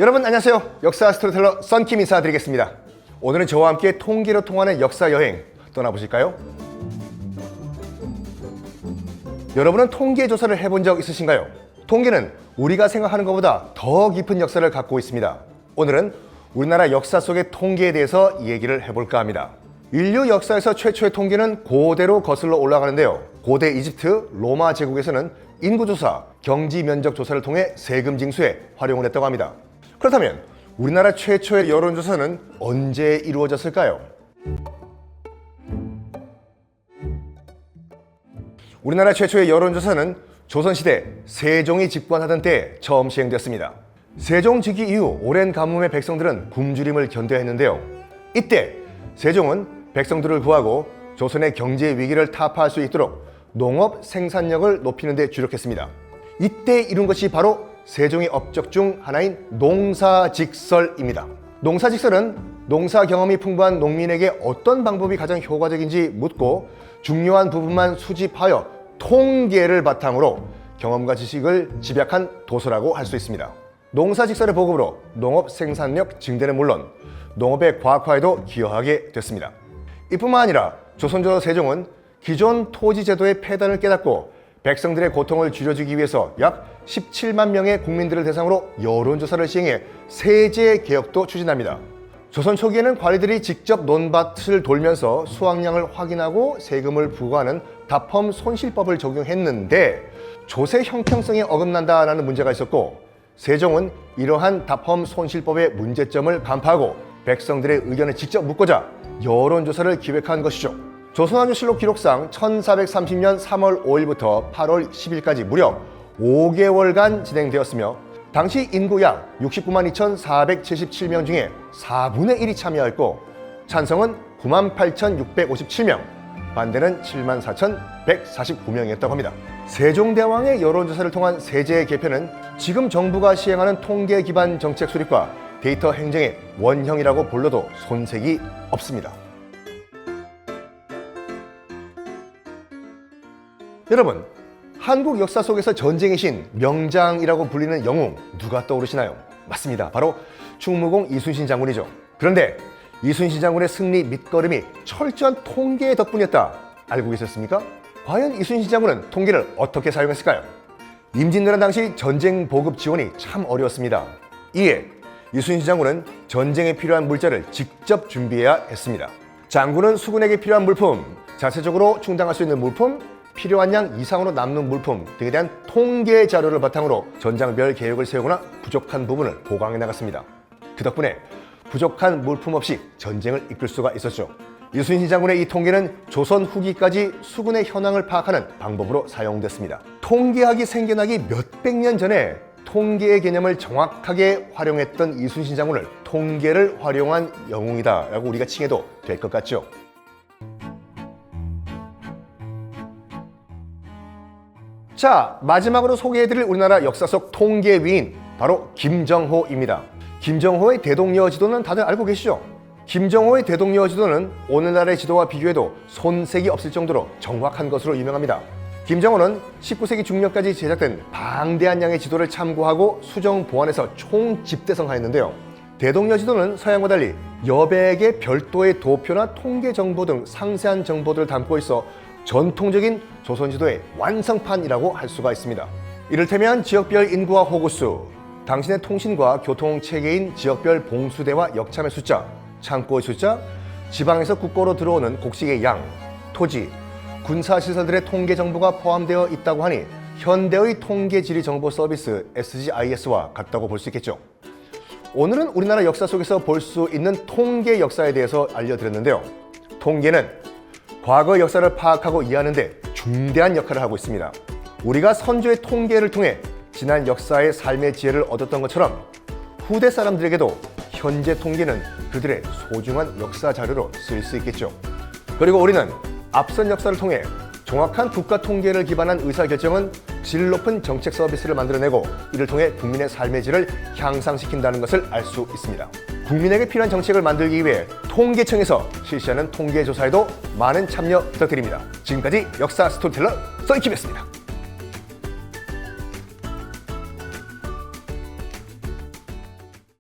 여러분 안녕하세요. 역사 스토리텔러 썬킴 인사드리겠습니다. 오늘은 저와 함께 통계로 통하는 역사 여행 떠나보실까요? 여러분은 통계 조사를 해본 적 있으신가요? 통계는 우리가 생각하는 것보다 더 깊은 역사를 갖고 있습니다. 오늘은 우리나라 역사 속의 통계에 대해서 얘기를 해볼까 합니다. 인류 역사에서 최초의 통계는 고대로 거슬러 올라가는데요. 고대 이집트, 로마 제국에서는 인구조사, 경지면적조사를 통해 세금 징수에 활용을 했다고 합니다. 그렇다면 우리나라 최초의 여론조사는 언제 이루어졌을까요? 우리나라 최초의 여론조사는 조선시대 세종이 집권하던 때에 처음 시행되었습니다. 세종 즉위 이후 오랜 가뭄에 백성들은 굶주림을 견뎌야 했는데요. 이때 세종은 백성들을 구하고 조선의 경제 위기를 타파할 수 있도록 농업 생산력을 높이는 데 주력했습니다. 이때 이룬 것이 바로 세종의 업적 중 하나인 농사직설입니다. 농사직설은 농사 경험이 풍부한 농민에게 어떤 방법이 가장 효과적인지 묻고 중요한 부분만 수집하여 통계를 바탕으로 경험과 지식을 집약한 도서라고 할 수 있습니다. 농사직설의 보급으로 농업 생산력 증대는 물론 농업의 과학화에도 기여하게 됐습니다. 이뿐만 아니라 조선조 세종은 기존 토지 제도의 폐단을 깨닫고 백성들의 고통을 줄여주기 위해서 약 17만 명의 국민들을 대상으로 여론조사를 시행해 세제 개혁도 추진합니다. 조선 초기에는 관리들이 직접 논밭을 돌면서 수확량을 확인하고 세금을 부과하는 다펌 손실법을 적용했는데 조세 형평성에 어긋난다라는 문제가 있었고 세종은 이러한 다펌 손실법의 문제점을 간파하고 백성들의 의견을 직접 묻고자 여론조사를 기획한 것이죠. 조선왕조실록 기록상 1430년 3월 5일부터 8월 10일까지 무려 5개월간 진행되었으며 당시 인구 약 69만 2,477명 중에 4분의 1이 참여했고 찬성은 98,657명, 반대는 74,149명이었다고 합니다. 세종대왕의 여론조사를 통한 세제 개편은 지금 정부가 시행하는 통계 기반 정책 수립과 데이터 행정의 원형이라고 불러도 손색이 없습니다. 여러분, 한국 역사 속에서 전쟁의 신, 명장이라고 불리는 영웅 누가 떠오르시나요? 맞습니다. 바로 충무공 이순신 장군이죠. 그런데 이순신 장군의 승리 밑거름이 철저한 통계 덕분이었다. 알고 계셨습니까? 과연 이순신 장군은 통계를 어떻게 사용했을까요? 임진왜란 당시 전쟁 보급 지원이 참 어려웠습니다. 이에 이순신 장군은 전쟁에 필요한 물자를 직접 준비해야 했습니다. 장군은 수군에게 필요한 물품, 자체적으로 충당할 수 있는 물품, 필요한 양 이상으로 남는 물품 등에 대한 통계 자료를 바탕으로 전장별 계획을 세우거나 부족한 부분을 보강해 나갔습니다. 그 덕분에 부족한 물품 없이 전쟁을 이끌 수가 있었죠. 이순신 장군의 이 통계는 조선 후기까지 수군의 현황을 파악하는 방법으로 사용됐습니다. 통계학이 생겨나기 몇백 년 전에 통계의 개념을 정확하게 활용했던 이순신 장군을 통계를 활용한 영웅이다 라고 우리가 칭해도 될 것 같죠. 자, 마지막으로 소개해드릴 우리나라 역사 속 통계 위인 바로 김정호입니다. 김정호의 대동여 지도는 다들 알고 계시죠? 김정호의 대동여 지도는 오늘날의 지도와 비교해도 손색이 없을 정도로 정확한 것으로 유명합니다. 김정호는 19세기 중葉까지 제작된 방대한 양의 지도를 참고하고 수정 보완해서 총 집대성하였는데요. 대동여 지도는 서양과 달리 여백의 별도의 도표나 통계 정보 등 상세한 정보들을 담고 있어 전통적인 조선지도의 완성판이라고 할 수가 있습니다. 이를테면 지역별 인구와 호구수, 당신의 통신과 교통체계인 지역별 봉수대와 역참의 숫자, 창고의 숫자, 지방에서 국고로 들어오는 곡식의 양, 토지, 군사시설들의 통계 정보가 포함되어 있다고 하니 현대의 통계지리정보 서비스 SGIS와 같다고 볼 수 있겠죠. 오늘은 우리나라 역사 속에서 볼 수 있는 통계 역사에 대해서 알려드렸는데요. 통계는 과거 역사를 파악하고 이해하는 데 중대한 역할을 하고 있습니다. 우리가 선조의 통계를 통해 지난 역사의 삶의 지혜를 얻었던 것처럼 후대 사람들에게도 현재 통계는 그들의 소중한 역사 자료로 쓸 수 있겠죠. 그리고 우리는 앞선 역사를 통해 정확한 국가 통계를 기반한 의사결정은 질 높은 정책 서비스를 만들어내고 이를 통해 국민의 삶의 질을 향상시킨다는 것을 알 수 있습니다. 국민에게 필요한 정책을 만들기 위해 통계청에서 실시하는 통계조사에도 많은 참여 부탁드립니다. 지금까지 역사 스토리텔러 썬킴이었습니다.